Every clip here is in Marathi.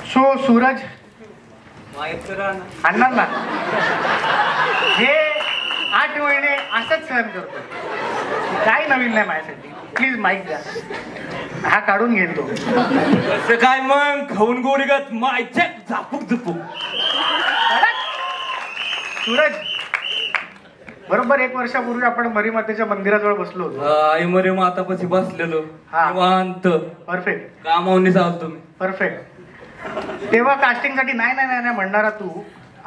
सो सूरज आणणार ना हे 8 महिने असंच सहन करतो. काय नवीन नाही माझ्यासाठी. प्लीज माईक द्या. हा काढून घेईल तो. काय मग खाऊन गोळीगत मायच्या झापूक झुपूक. सूरज बरोबर 1 वर्षापूर्वी आपण मरीमातेच्या मंदिराजवळ बसलो होतो. आई मरी मातापाशी बसलेलो. निवांत. परफेक्ट. कामावणी चालतो मी. परफेक्ट. तेव्हा कास्टिंग साठी नाही नाही नाही म्हणणारा तू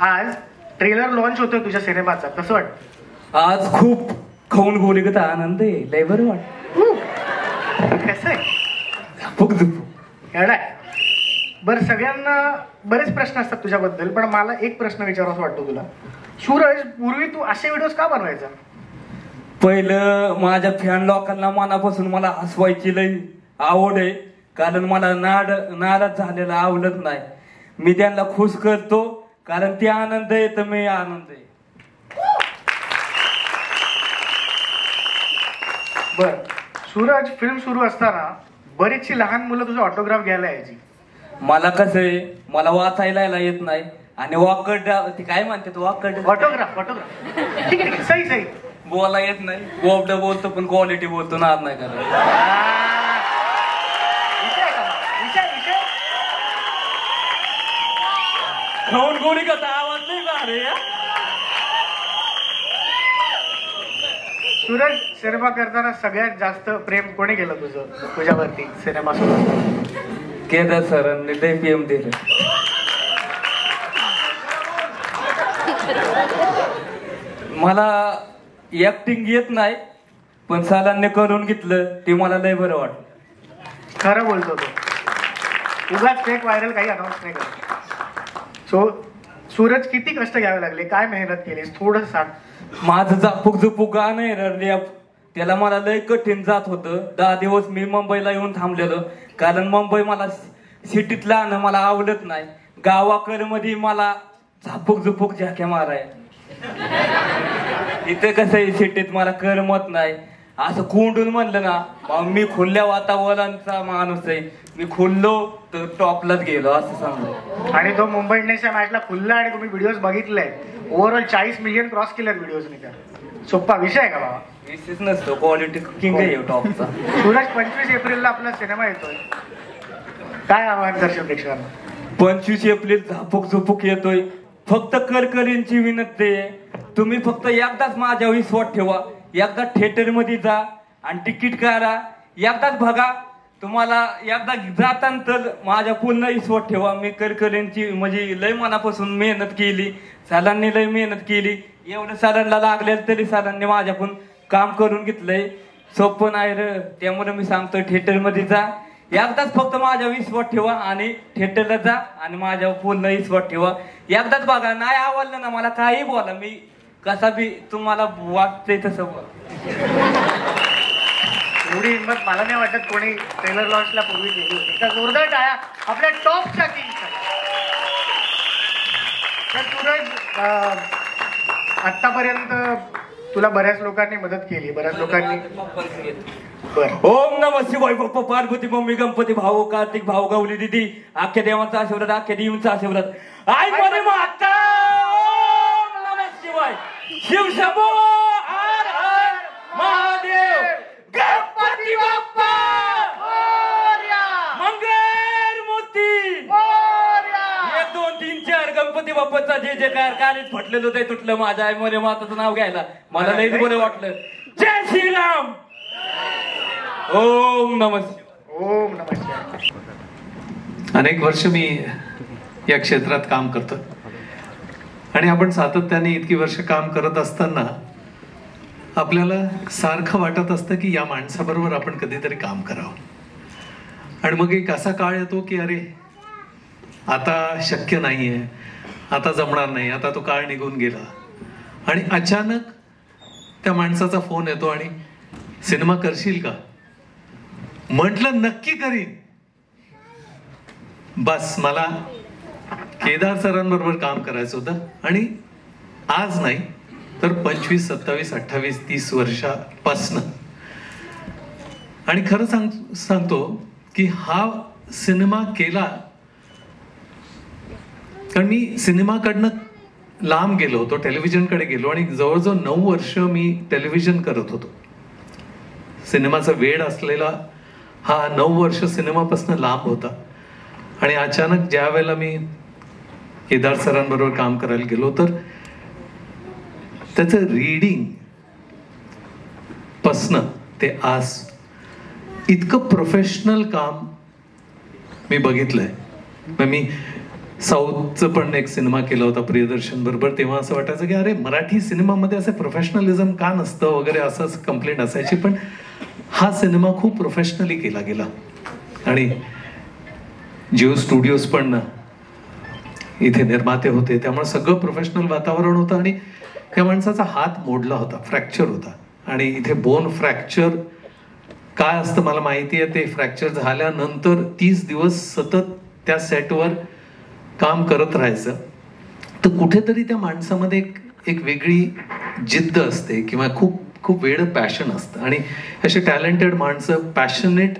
आज ट्रेलर लॉन्च होतोय तुझ्या सिनेमाचा. कसं वाटत? आज खूप खाऊन गोळीगत आनंद आहे. लय बरं वाटत. कसं आहे? झापूक झुपूक. एवढाय. बरं सगळ्यांना बरेच प्रश्न असतात तुझ्याबद्दल, पण मला एक प्रश्न विचारावा वाटतो तुला. सूरज, पूर्वी तू असे व्हिडिओज का बनवायचा? पहिलं माझ्या फॅन लोकांना मनापासून मला हसवायची लई आवड आहे. कारण मला नाराज झालेला आवडत नाही. मी त्यांना खुश करतो कारण ते आनंद आहे तर मी आनंद आहे. बर सूरज, फिल्म सुरू असताना बरीचशी लहान मुलं तुझा ऑटोग्राफ घ्यायला यायची. मला कसं आहे, मला वाचायला येत नाही आणि वाकड ते काय म्हणतात वाकड ऑटोग्राफ ठीक आहे सही सही बोला येत नाही. गोबड बोलतो पण क्वालिटी बोलतो ना नाही करत. खाऊन गोळी कसा आवाज नाही का रे? सूरज, सिनेमा करताना सगळ्यात जास्त प्रेम कोणी केलं तुझ्यावरती सिनेमा सोबत? केदार सरांनी लय प्रेम दिलं. मला ऍक्टिंग येत नाही पण सरांनी करून घेतलं ते मला लय बरं वाटलं. खरं बोलतो तो. उगाच फेक व्हायरल काही अनाऊन्स नाही करत. सो सूरज, किती कष्ट घ्यावे लागले, काय मेहनत केलीस, थोडं सांग. माझं झापूक झुपूक गाणं आहे रॅप, त्याला मला लय कठीण जात होतं. 10 दिवस मी मुंबईला येऊन थांबलेलो कारण मुंबई मला सिटीतला आणं मला आवडत नाही. गावाकडे मध्ये मला झापूक झुपूक झाक्या माराय. इथे कसं आहे सिटीत मला करमत नाही. असं कोंडून म्हणलं ना मी खुल्या वातावरणाचा माणूस आहे. मी खुललो तर टॉपलाच गेलो असं समजा. आणि तो मुंबई इंडियन्सच्या मॅचला खुलला आणि तुम्ही व्हिडिओज बघितले. ओव्हरऑल 40 मिलियन क्रॉस केल्यात व्हिडिओजने. त्या सोप्पा विषय आहे का बाबा? विशेष नसतो. क्वालिटी किंग आहे टॉपचा. सूरज, 25 एप्रिलला आपला सिनेमा येतोय. काय आव्हान करशील प्रेक्षकांना? 25 एप्रिल झापूक झुपूक येतोय. फक्त करकरींची विनंती आहे, तुम्ही फक्त एकदाच माझ्यावर विश्वास ठेवा. एकदा थिएटर मध्ये जा आणि तिकीट काढा. एकदाच बघा. तुम्हाला एकदा जाताना तर माझ्या पूर्ण विश्वास ठेवा. मी करकरींची म्हणजे लय मनापासून मेहनत केली. सरांनी लय मेहनत केली. एवढं सरांना लागलेलं तरी सरांनी माझ्याकडून काम करून घेतलंय. सोपं नाही रे. त्यामुळे मी सांगतोय थिएटर मध्ये जा. एकदाच फक्त माझ्या विश्वास ठेवा आणि थिएटरला जा आणि माझ्यावर पूर्ण विश्वास ठेवा. एकदाच बघा. नाही आवडलं ना मला काही बोला. मी कसा बी तुम्हाला वाटतंय तसं बोला. एवढी हिंमत मला नाही वाटत कोणी ट्रेलर लॉन्चला पूर्वी केली होती. तर जोरदार टाळ्या आपल्या टॉपच्या किंगसाठी. तर सूरज, आतापर्यंत तुला बऱ्याच लोकांनी मदत केली. बऱ्याच लोकांनी ओम नमः शिवाय बाप्पा पार्वती मम्मी गणपती भाऊ कार्तिक भाऊ गौरी दिदी अख्ख्या देवांचा आशीर्वाद अख्ख्या देवींचा आशीर्वाद आई मध्ये माता. ओम नमः शिवाय शिव शंभो हर हर महादेव गणपती बाप्पा मंगल मूर्ती 1 2 3 4 गणपती बाप्पाचा जे जे कालीच फटलेलं ते तुटलं. माझ्या आई मध्ये माताचं नाव घ्यायला मला लईच बरं वाटलं. जय श्रीराम. ओम नमः ओम नमः. अनेक वर्ष मी या क्षेत्रात काम करतो आणि आपण सातत्याने इतकी वर्ष काम करत असताना आपल्याला सारखं वाटत असतं की या माणसाबरोबर आपण कधीतरी काम करावं. आणि मग एक असा काळ येतो की अरे आता शक्य नाहीये, आता जमणार नाही, आता तो काळ निघून गेला. आणि अचानक त्या माणसाचा फोन येतो आणि सिनेमा करशील का? म्हटलं नक्की करीन. बस मला केदार सरांबरोबर काम करायचं होतं आणि आज नाही तर 25 27 28 30 वर्षापासनं. आणि खरं सांगतो की हा सिनेमा केला कारण मी सिनेमाकडनं लांब गेलो होतो, टेलिव्हिजनकडे गेलो आणि जवळजवळ 9 वर्ष मी टेलिव्हिजन करत होतो. सिनेमाचा वेड असलेला हा 9 वर्ष सिनेमापासून लांब होता. आणि अचानक ज्या वेळेला मी केदार सरांबरोबर काम करायला गेलो तर त्याचं रीडिंग पासनं ते आज इतकं प्रोफेशनल काम मी बघितलंय. मी साऊथचं पण एक सिनेमा केला होता प्रियदर्शन बरोबर. तेव्हा असं वाटायचं की अरे मराठी सिनेमामध्ये असं प्रोफेशनलिझम का नसतं वगैरे असं कंप्लेंट असायची. पण हा सिनेमा खूप प्रोफेशनली केला गेला. आणि जिओ स्टुडिओज पण इथे निर्माते होते, त्यामुळे सगळं प्रोफेशनल वातावरण होतं. आणि त्या माणसाचा हात मोडला होता, फ्रॅक्चर होता. आणि इथे बोन फ्रॅक्चर काय असतं मला माहिती आहे. ते फ्रॅक्चर झाल्यानंतर 30 दिवस सतत त्या सेटवर काम करत राहायचं. तर कुठेतरी त्या माणसामध्ये एक वेगळी जिद्द असते किंवा खूप खूप वेळ पॅशन असतं. आणि असे टॅलेंटेड माणसं पॅशनेट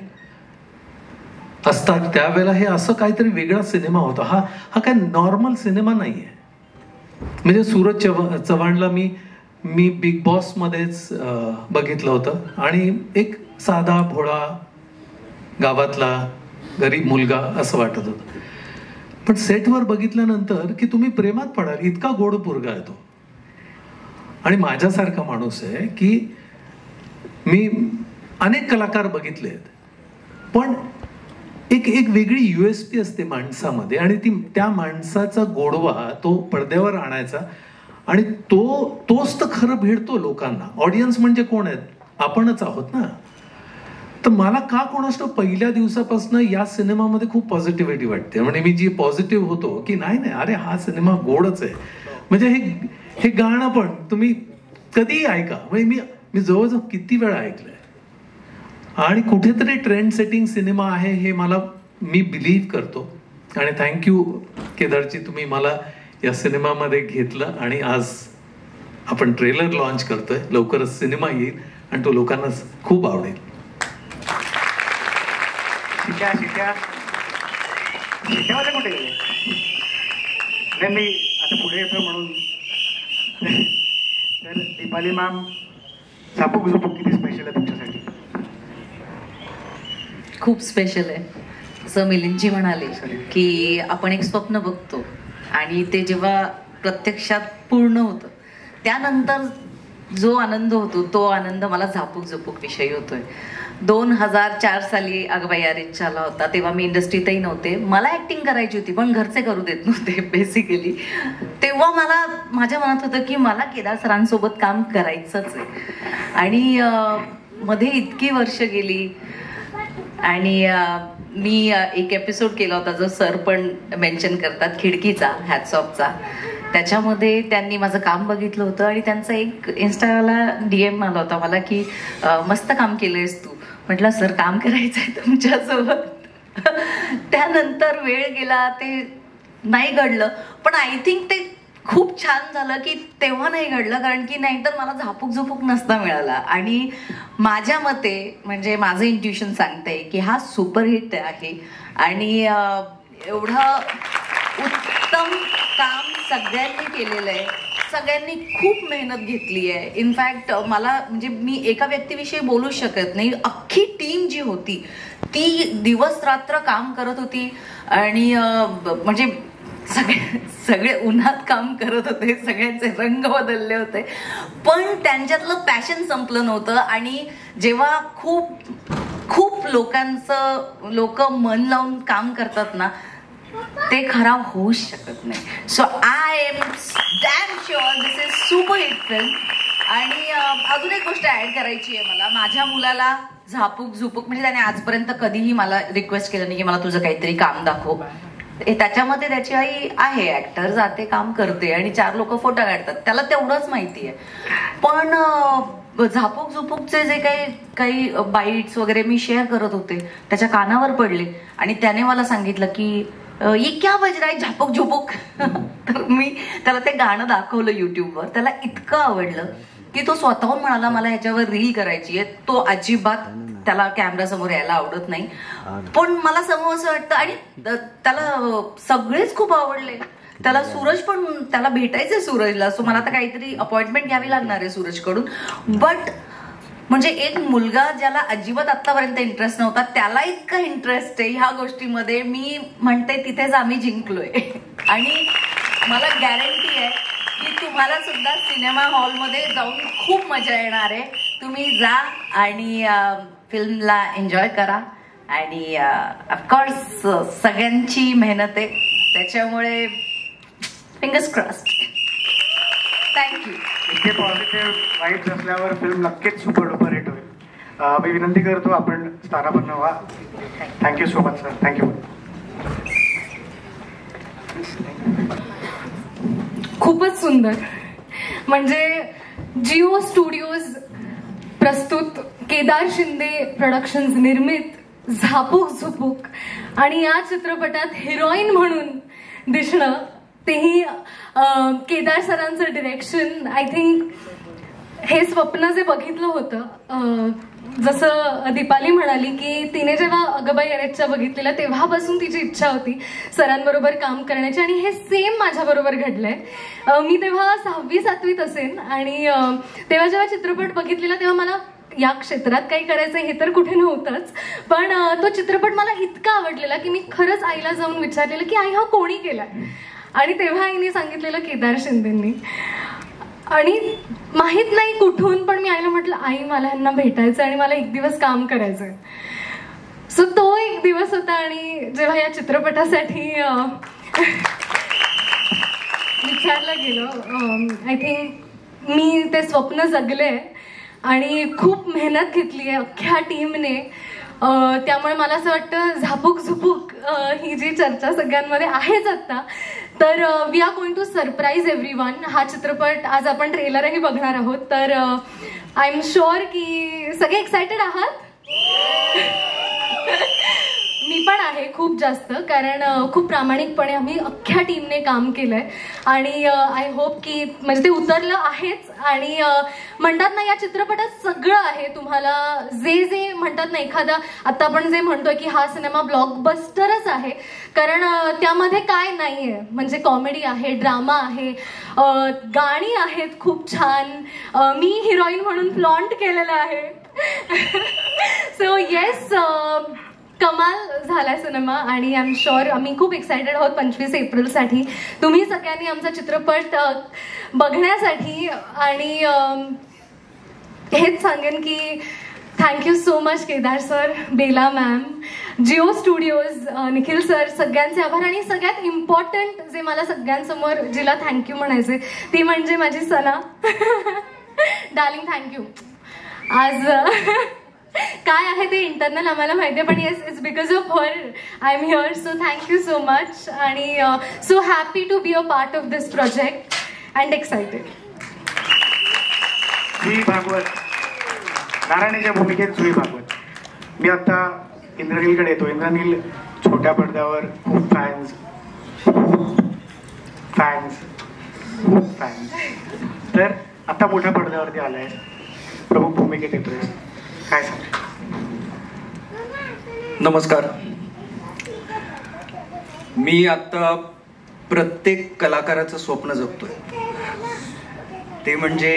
असतात त्यावेळेला हे असं काहीतरी वेगळा सिनेमा होता. हा काय नॉर्मल सिनेमा नाहीये. म्हणजे सूरज चव्हाणला मी बिग बॉस मध्येच बघितलं होतं आणि एक साधा भोळा गावातला गरीब मुलगा असं वाटत होतं. पण सेटवर बघितल्यानंतर की तुम्ही प्रेमात पडाल, इतका गोड पोरगा आहे तो. आणि माझ्यासारखा माणूस आहे की मी अनेक कलाकार बघितले आहेत, पण एक वेगळी USP असते माणसामध्ये. आणि त्या माणसाचा गोडवा तो पडद्यावर आणायचा. आणि तोच तर खरं भेटतो लोकांना. ऑडियन्स म्हणजे कोण आहेत? आपणच आहोत ना. तर मला का कोणाष्ट पहिल्या दिवसापासून या सिनेमामध्ये खूप पॉझिटिव्हिटी वाटते. म्हणजे मी जी पॉझिटिव्ह होतो की नाही अरे हा सिनेमा गोडच आहे. म्हणजे हे गाणं पण तुम्ही कधीही ऐका. म्हणजे मी जवळजवळ किती वेळा ऐकलंय. आणि कुठेतरी ट्रेंड सेटिंग सिनेमा आहे हे मी बिलीव्ह करतो. आणि थँक्यू केदारजी, तुम्ही मला या सिनेमामध्ये घेतलं. आणि आज आपण ट्रेलर लॉन्च करतोय. लवकरच सिनेमा येईल आणि तो लोकांना खूप आवडेल. शिट्यामध्ये कुठे गेले? नाही मी आता पुढे येतो म्हणून. तर दीपाली मॅम, झापूक झुपूक किती स्पेशल आहे तुमच्यासाठी? खूप स्पेशल आहे. असं मिलिंदजी म्हणाले की आपण एक स्वप्न बघतो आणि ते जेव्हा प्रत्यक्षात पूर्ण होतं त्यानंतर जो आनंद होतो तो आनंद मला झापूक झुपूक विषयी होतोय. 2004 साली अगबाई अरेंज आला होता. तेव्हा मी इंडस्ट्रीतही नव्हते. मला ऍक्टिंग करायची होती पण घरचे करू देत नव्हते बेसिकली. तेव्हा मला माझ्या मनात होतं की मला केदार सरांसोबत काम करायचंच आहे. आणि मध्ये इतकी वर्ष गेली. आणि मी एक एपिसोड केला होता जो सर पण मेन्शन करतात, खिडकीचा, हॅट्स ऑफचा. त्याच्यामध्ये त्यांनी माझं काम बघितलं होतं आणि त्यांचा एक इन्स्टाला DM आला होता मला की मस्त काम केलंयस तू. म्हटलं सर काम करायचं आहे तुमच्यासोबत. त्यानंतर वेळ गेला, ते नाही घडलं. पण आय थिंक ते खूप छान झालं की तेव्हा नाही घडलं, कारण की नाहीतर मला झापूक झुपूक नसता मिळाला. आणि माझ्या मते म्हणजे माझं इंट्युशन सांगतंय की हा सुपरहिट आहे. आणि एवढं उत्तम काम सगळ्यांनी केलेलं आहे. सगळ्यांनी खूप मेहनत घेतली आहे. इनफॅक्ट मला म्हणजे मी एका व्यक्तीविषयी बोलू शकत नाही. अख्खी टीम जी होती ती दिवस रात्र काम करत होती. आणि म्हणजे सगळे उन्हात काम करत होते, सगळ्यांचे रंग बदलले होते, पण त्यांच्यातलं पॅशन संपलं नव्हतं. आणि जेव्हा खूप लोक मन लावून काम करतात ना, ते खराब होऊच शकत नाही. So I am damn sure this is super hit film. आणि अजून एक गोष्ट ऍड करायची आहे मला. माझ्या मुलाला झापूक झुपूक म्हणजे त्याने आजपर्यंत कधीही मला रिक्वेस्ट केलं नाही की मला तुझं काहीतरी काम दाखव. त्याच्यामध्ये त्याची आई आहे ऍक्टर, जाते काम करते आणि 4 लोक फोटो काढतात, त्याला तेवढंच माहिती आहे. पण झापूक झुपूकचे जे काही बाईट्स वगैरे मी शेअर करत होते त्याच्या कानावर पडले आणि त्याने मला सांगितलं की ये क्या बज रहा है झापूक झुपूक. तर मी त्याला ते गाणं दाखवलं युट्यूबवर. त्याला इतकं आवडलं की तो स्वतःहून म्हणाला मला ह्याच्यावर रील करायची आहे. तो अजिबात त्याला कॅमेरा समोर यायला आवडत नाही, पण मला समोर असं वाटतं. आणि त्याला सगळेच खूप आवडले. त्याला सूरज पण, त्याला भेटायचंय सूरजला, सो मला आता काहीतरी अपॉइंटमेंट घ्यावी लागणार आहे सूरजकडून. बट म्हणजे एक मुलगा ज्याला अजिबात आतापर्यंत इंटरेस्ट नव्हता त्याला इतका इंटरेस्ट आहे ह्या गोष्टीमध्ये, मी म्हणते तिथेच आम्ही जिंकलोय. आणि मला गॅरंटी आहे की तुम्हाला सुद्धा सिनेमा हॉलमध्ये जाऊन खूप मजा येणार आहे. तुम्ही जा आणि फिल्मला एन्जॉय करा. आणि ऑफकोर्स सगळ्यांची मेहनत आहे, त्याच्यामुळे फिंगर्स क्रॉस्ड. थँक्यू. इतके पॉझिटिव्ह वाईब्स असल्यावर फिल्म नक्कीच सुपर डुपर हिट होईल. मी विनंती करतो आपण स्थानापन्न व्हा. Thank you so much sir. Thank you. खूपच सुंदर. म्हणजे जिओ स्टुडिओज प्रस्तुत, केदार शिंदे प्रोडक्शन्स निर्मित झापूक झुपूक आणि या चित्रपटात हिरोईन म्हणून दिसणं, तेही केदार सरांचं डिरेक्शन. आय थिंक हे स्वप्न जे बघितलं होतं, जसं दीपाली म्हणाली की तिने जेव्हा अगबाई अरेच्या बघितलेलं तेव्हापासून तिची इच्छा होती सरांबरोबर काम करण्याची, आणि हे सेम माझ्याबरोबर घडलंय. मी तेव्हा 6वी-7वीत असेन आणि तेव्हा जेव्हा चित्रपट बघितलेला तेव्हा मला या क्षेत्रात काही करायचं हे तर कुठे नव्हतंच, पण तो चित्रपट मला इतका आवडलेला की मी खरंच आईला जाऊन विचारलेलं की आई हा कोणी केलाय, आणि तेव्हा आईने सांगितलेलं केदार शिंदेंनी. आणि माहित नाही कुठून, पण मी आईला म्हटलं आई मला ह्यांना भेटायचं आणि मला एक दिवस काम करायचंय. सो तो एक दिवस होता. आणि जेव्हा या चित्रपटासाठी विचारलं गेलं, आय थिंक मी ते स्वप्न जगले आणि खूप मेहनत घेतली आहे अख्ख्या टीमने. त्यामुळे मला असं वाटतं झापूक झुपूक ही जी चर्चा सगळ्यांमध्ये आहेच आता, तर we are going to surprise everyone. हा चित्रपट आज आपण ट्रेलरही बघणार आहोत, तर आय एम शुअर की सगळे एक्सायटेड आहात. मी पण आहे खूप जास्त, कारण खूप प्रामाणिकपणे आम्ही अख्ख्या टीमने काम केलंय आणि आय होप की म्हणजे ते उतरलं आहेच. आणि म्हणतात ना या चित्रपटात सगळं आहे. तुम्हाला जे जे म्हणतात ना, एखादा आता आपण जे म्हणतोय की हा सिनेमा ब्लॉकबस्टरच आहे, कारण त्यामध्ये काय नाहीये, म्हणजे कॉमेडी आहे, ड्रामा आहे, गाणी आहेत खूप छान, मी हिरोईन म्हणून फ्लॉन्ट केलेलं आहे. सो येस, कमाल झालाय सिनेमा आणि आय एम शुअर आम्ही खूप एक्सायटेड आहोत 25 एप्रिलसाठी तुम्ही सगळ्यांनी आमचा चित्रपट बघण्यासाठी. आणि हेच सांगेन की thank you so much Kedar sir, Bela ma'am, Jio Studios, Nikhil sir, सगळ्यांचे आभार. आणि सगळ्यात इम्पॉर्टंट जे मला सगळ्यांसमोर जिला थँक्यू म्हणायचे ती म्हणजे माझी सना. Darling thank you. आज काय आहे ते इंटरनल आम्हाला माहिती आहे, पण yes it's because of her I am here. So thank you so much आणि so happy to be a part of this project and excited. Jui Bhagwat, नारायणीच्या भूमिकेत जुई भागवत. मी आता इंद्रनीलकडे येतो. इंद्रनील छोट्या पडद्यावर खूप फॅन्स, तर आता मोठ्या पडद्यावरती आलाय, प्रमुख भूमिकेत येतोय, काय सांग? नमस्कार. मी आता प्रत्येक कलाकाराचं स्वप्न जगतोय, ते म्हणजे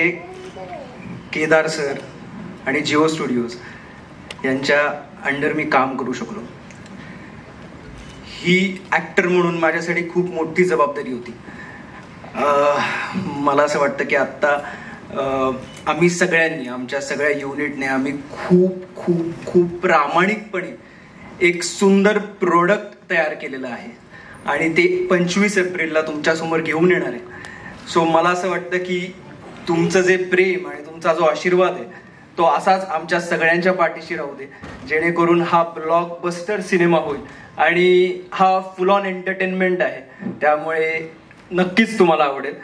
केदार सर आणि जिओ स्टुडिओज यांच्या अंडर मी काम करू शकलो. ही ॲक्टर म्हणून माझ्यासाठी खूप मोठी जबाबदारी होती. मला असं वाटतं की आत्ता आम्ही सगळ्यांनी, आमच्या सगळ्या युनिटने आम्ही खूप खूप खूप प्रामाणिकपणे एक सुंदर प्रोडक्ट तयार केलेलं आहे आणि ते 25 एप्रिलला तुमच्यासमोर घेऊन येणार आहे. सो मला असं वाटतं की तुमचं जे प्रेम आणि तुमचा जो आशीर्वाद आहे तो असाच आमच्या सगळ्यांच्या पाठीशी राहू दे, जेणेकरून हा ब्लॉकबस्टर सिनेमा होईल. आणि हा फुल ऑन एंटरटेनमेंट आहे, त्यामुळे नक्कीच तुम्हाला आवडेल.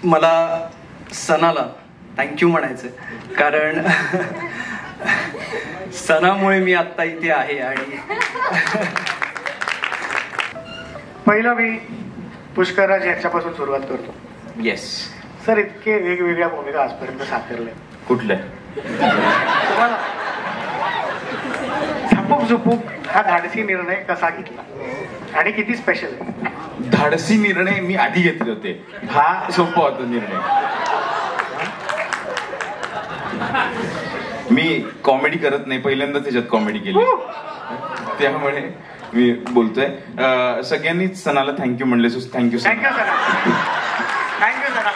मला सनाला थँक्यू म्हणायचं, कारण सनामुळे मी आत्ता इथे आहे. आणि पहिला मी पुष्करराज यांच्यापासून सुरुवात करतो. येस सर, इतके वेगवेगळ्या भूमिका आजपर्यंत साकारल्या, कुठल्या तुम्हाला झापूक झुपूक हा धाडसी निर्णय कसा घेतला आणि किती स्पेशल आहे? धाडसी निर्णय मी आधी घेतले होते, हा सोपा होता निर्णय. मी कॉमेडी करत नाही, पहिल्यांदाच त्याच्यात कॉमेडी केली, त्यामुळे मी बोलतोय. सगळ्यांनीच सणाला थँक्यू म्हणले. Thank you thank you sir. Thank you sir.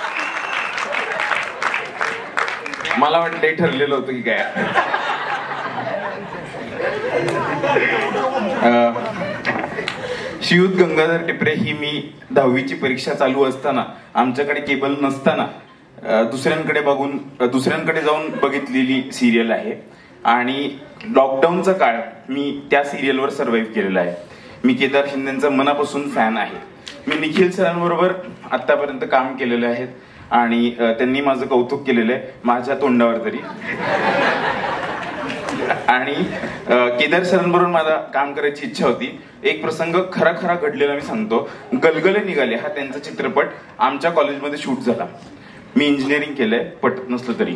मला वाटलं ठरलेलं होतं की काय. श्रीयुत गंगाधर टिपरे ही मी 10वीची परीक्षा चालू असताना, आमच्याकडे केबल नसताना दुसऱ्यांकडे जाऊन बघितलेली सिरियल आहे. आणि लॉकडाऊनचा काळ मी त्या सिरियलवर सर्व्हाइव्ह केलेला आहे. मी केदार शिंदेचा मनापासून फॅन आहे. मी निखिल सरांबरोबर आतापर्यंत काम केलेलं आहे आणि त्यांनी माझं कौतुक केलेलं आहे, माझ्या तोंडावर तरी. आणि केदार सरांबरोबर मला काम करायची इच्छा होती. एक प्रसंग खरा खरा घडलेला मी सांगतो. गलगले निघाले हा त्यांचा चित्रपट आमच्या कॉलेजमध्ये शूट झाला. मी इंजिनिअरिंग केलंय, पटत नसलं तरी.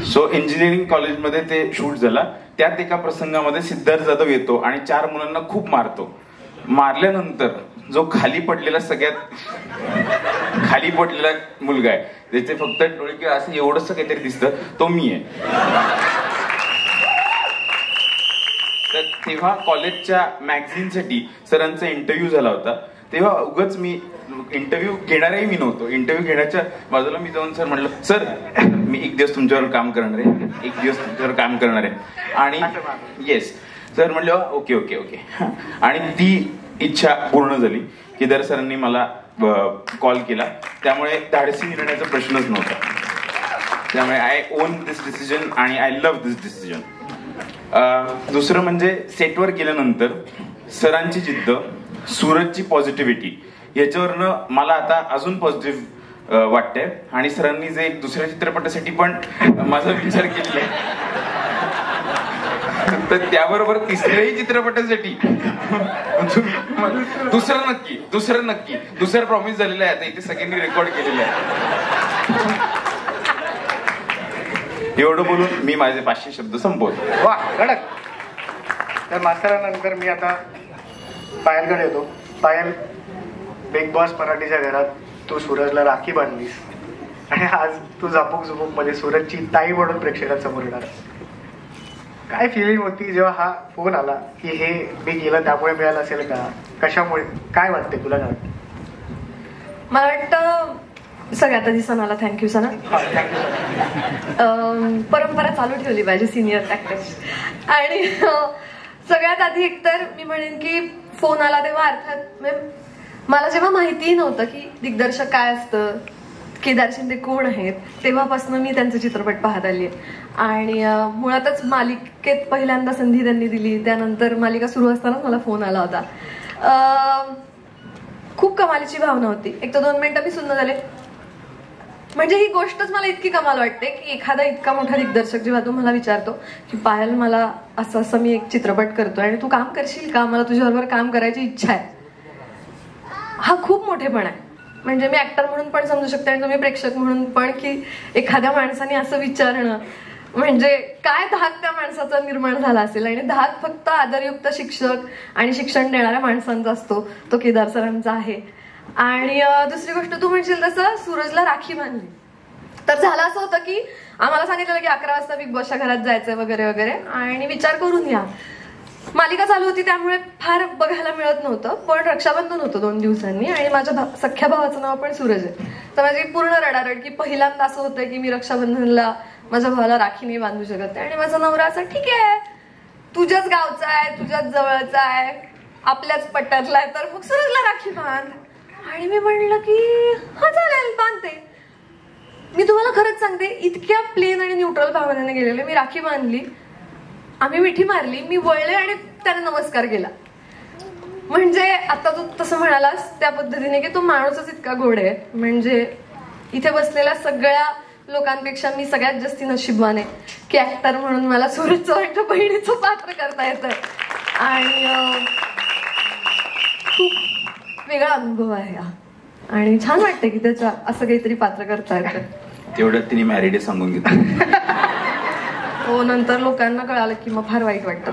सो इंजिनिअरिंग कॉलेजमध्ये ते शूट झाला. त्यात एका प्रसंगामध्ये सिद्धार्थ जाधव येतो आणि 4 मुलांना खूप मारतो. मारल्यानंतर जो खाली पडलेला मुलगा आहे, त्याचे फक्त डोळे किंवा असं एवढंच काहीतरी दिसतं, तो मी आहे. तर तेव्हा कॉलेजच्या मॅगझिनसाठी सरांचा इंटरव्ह्यू झाला होता. तेव्हा उगाच मी इंटरव्ह्यू घेणारही मी नव्हतो. इंटरव्ह्यू घेण्याच्या बाजूला मी जाऊन सर म्हटलं, सर मी एक दिवस तुमच्यावर काम करणार आहे. आणि येस सर म्हटलं ओके ओके ओके. आणि ती इच्छा पूर्ण झाली. केदार सरांनी मला कॉल केला, त्यामुळे धाडसी निर्णयाचा प्रश्नच नव्हता. त्यामुळे आय ओन दिस डिसिजन आणि आय लव्ह दिस डिसिजन. दुसरं म्हणजे सेटवर गेल्यानंतर सरांची जिद्द, सूरजची पॉझिटिव्हिटी याच्यावरनं मला आता अजून पॉझिटिव्ह वाटतंय. आणि सरांनी जे एक दुसऱ्या चित्रपटासाठी पण माझा विचार केलेला आहे, तर त्याबरोबर तिसऱ्याही चित्रपटासाठी दुसरं प्रॉमिस झालेलं आहे. आता इथे सगळ्यांनी रेकॉर्ड केलेलं आहे. एवढं बोलून मी माझे 500 शब्द संपवतो. वा कडक. तर मास्तरानंतर मी आता पायलकडे येतो. पायल, बिग बॉस मराठीच्या घरात तू सूरजला राखी बांधलीस आणि आज तू झापूक मध्ये सूरजची ताई म्हणून प्रेक्षकांसमोर येणार. काय फिलिंग होती जेव्हा हा फोन आला की हे मी गेलं त्यामुळे मिळालं असेल का, कशामुळे, काय वाटते तुला? काय वाटतं? मला वाटतं सगळ्यात आधी सणाला थँक्यू सणा. परंपरा चालू ठेवली पाहिजे सिनियर ऍक्टर्स. आणि सगळ्यात आधी एकतर मी म्हणेन की फोन आला तेव्हा अर्थात मला जेव्हा माहितीही नव्हतं की दिग्दर्शक काय असतं, केदार शिंदे कोण आहेत, तेव्हापासून मी त्यांचे चित्रपट पाहत आली आहे. आणि मुळातच मालिकेत पहिल्यांदा संधी त्यांनी दिली, त्यानंतर मालिका सुरू असतानाच मला फोन आला होता. खूप कमालीची भावना होती. एक तर 2 मिनिटं मी सुन्न झाले. म्हणजे ही गोष्टच मला इतकी कमाल वाटते की एखादा इतका मोठा दिग्दर्शक जेव्हा तो मला विचारतो की पायल मला असं मी एक चित्रपट करतोय आणि तू काम करशील का, मला तुझ्याबरोबर काम करायची इच्छा आहे, हा खूप मोठेपण आहे. म्हणजे मी ऍक्टर म्हणून पण समजू शकते आणि तुम्ही प्रेक्षक म्हणून पण, की एखाद्या माणसाने असं विचारणं म्हणजे काय धाक त्या माणसाचा निर्माण झाला असेल. आणि धाक फक्त आदरयुक्त शिक्षक आणि शिक्षण देणाऱ्या माणसांचा असतो, तो केदार सरांचा आहे. आणि दुसरी गोष्ट तू म्हणशील तसं सूरजला राखी बांधली. तर झालं असं होतं की आम्हाला सांगितलं की 11 वाजता बिग बॉसच्या घरात जायचंय वगैरे वगैरे, आणि विचार करून या मालिका चालू होती त्यामुळे फार बघायला मिळत नव्हतं. पण रक्षाबंधन होतं 2 दिवसांनी आणि माझ्या सख्या भावाचं नाव पण सूरज आहे. तर माझी पूर्ण रडारड की पहिल्यांदा असं होतं की मी रक्षाबंधनला माझ्या भावाला राखी नाही बांधू शकत. आणि माझा नवरा असं, ठीक आहे तुझ्याच गावचा आहे, तुझ्याच जवळचा आहे, आपल्याच पट्ट्यातला आहे, तर मग सूरजला राखी बांध. आणि मी म्हणलं की हा चालेल बांधते. मी तुम्हाला खरंच सांगते इतक्या प्लेन आणि न्यूट्रल भावनेने गेलेले. मी राखी बांधली, आम्ही मिठी मारली, मी वळले आणि त्याने नमस्कार केला. म्हणजे आता तू तसं म्हणालास त्या पद्धतीने की तो माणूसच इतका गोड आहे. म्हणजे इथे बसलेल्या सगळ्या लोकांपेक्षा मी सगळ्यात जास्ती नशीबवान आहे की ऍक्टर म्हणून मला सूरज चव्हाणच्या बहिणीचं पात्र करता येतं. आणि खूप वेगळा अनुभव आहे हा. आणि छान वाटतं की त्याच्या असं काहीतरी पात्र करता येतं. तेवढ्यात तिने मॅरिड सांगून घेतलं. हो, नंतर लोकांना कळालं की मग फार वाईट वाटतं.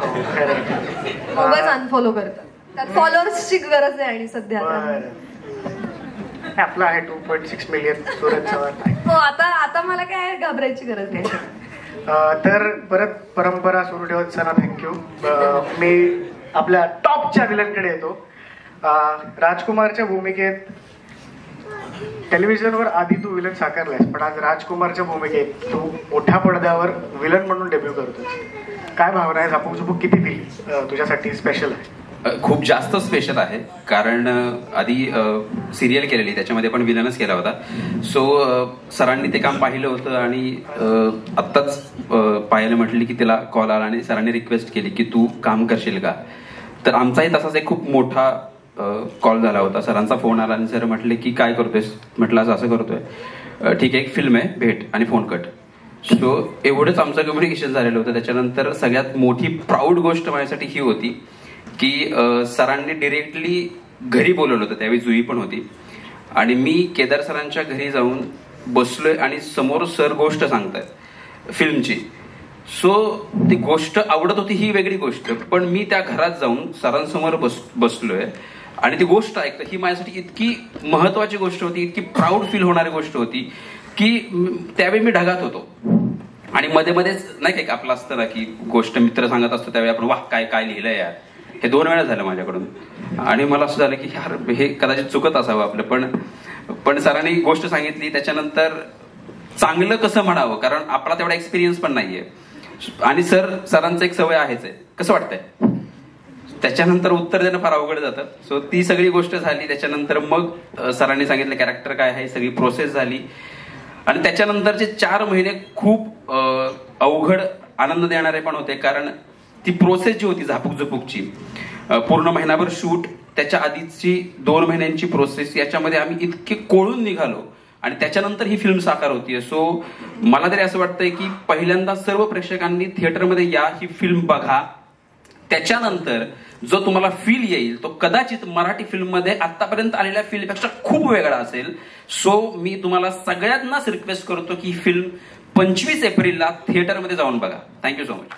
उगाच अनफॉलो करतात. त्यात फॉलोअर्सची गरज आहे आणि सध्या आपला आहे 2.6 मिलियन सूरज चव्हाण. हो, आता मला काय घाबरायची गरज नाही. तर परत परंपरा सुरू ठेवत सर थँक्यू. मी आपल्या टॉपच्या विलनकडे येतो. राजकुमारच्या भूमिकेत टेलिव्हिजनवर आधी तू विलन साकारलायस, पण आज राजकुमारच्या भूमिकेत तू मोठ्या पडद्यावर विलन म्हणून डेब्यू करतोस. काय भावना आहे? झापूक झुपूक किती फील तुझ्यासाठी स्पेशल आहे? खूप जास्त स्पेशल आहे, कारण आधी सिरियल केलेली, त्याच्यामध्ये पण विलनच केला होता. सो सरांनी ते काम पाहिलं होतं आणि आत्ताच पाहायला म्हटली की तिला कॉल आला आणि सरांनी रिक्वेस्ट केली की तू काम करशील का. तर आमचाही तसाच एक खूप मोठा कॉल झाला होता. सरांचा फोन आला आणि सर म्हटले की काय करतोयस. म्हटलं असं करतोय. ठीक आहे, एक फिल्म आहे, भेट आणि फोन कट. सो एवढंच आमचं कम्युनिकेशन झालेलं होतं. त्याच्यानंतर सगळ्यात मोठी प्राऊड गोष्ट माझ्यासाठी ही होती की सरांनी डिरेक्टली घरी बोलवलं होतं. त्यावेळी जुई पण होती आणि मी केदार सरांच्या घरी जाऊन बसलोय आणि समोर सर गोष्ट सांगतायत फिल्मची. सो ती गोष्ट आवडत होती ही वेगळी गोष्ट, पण मी त्या घरात जाऊन सरांसमोर बसलोय आणि ती गोष्ट ऐकतं ही माझ्यासाठी इतकी महत्वाची गोष्ट होती, इतकी प्राऊड फील होणारी गोष्ट होती की त्यावेळी मी ढगात होतो. आणि मध्ये मध्येच नाही काय आपलं असतं ना की गोष्ट मित्र सांगत असतो त्यावेळी आपण वाह काय काय लिहिलंय यार. हे 2 वेळा झालं माझ्याकडून आणि मला असं झालं की यार हे कदाचित चुकत असावं आपलं. पण सरांनी गोष्ट सांगितली. त्याच्यानंतर चांगलं कसं म्हणावं, कारण आपला तेवढा एक्सपिरियन्स पण नाहीये आणि सरांचं एक सवय आहेच आहे, कसं वाटतंय. त्याच्यानंतर उत्तर देणं फार अवघड जातं. सो ती सगळी गोष्ट झाली. त्याच्यानंतर मग सरांनी सांगितलं कॅरेक्टर काय आहे, सगळी प्रोसेस झाली आणि त्याच्यानंतरचे 4 महिने खूप अवघड आनंद देणारे पण होते, कारण ती प्रोसेस जी होती झापूक झुपूकची पूर्ण महिनाभर शूट, त्याच्या आधीची 2 महिन्यांची प्रोसेस, याच्यामध्ये आम्ही इतके कोळून निघालो आणि त्याच्यानंतर ही फिल्म साकार होतीये. सो मला तरी असं वाटतंय की पहिल्यांदा सर्व प्रेक्षकांनी थिएटरमध्ये या, ही फिल्म बघा. त्याच्यानंतर जो तुम्हाला फील येईल तो कदाचित मराठी फिल्ममध्ये आतापर्यंत आलेल्या फिल्मपेक्षा खूप वेगळा असेल. सो मी तुम्हाला सगळ्यांनाच रिक्वेस्ट करतो की ही फिल्म 25 एप्रिलला थिएटरमध्ये जाऊन बघा. Thank you so much.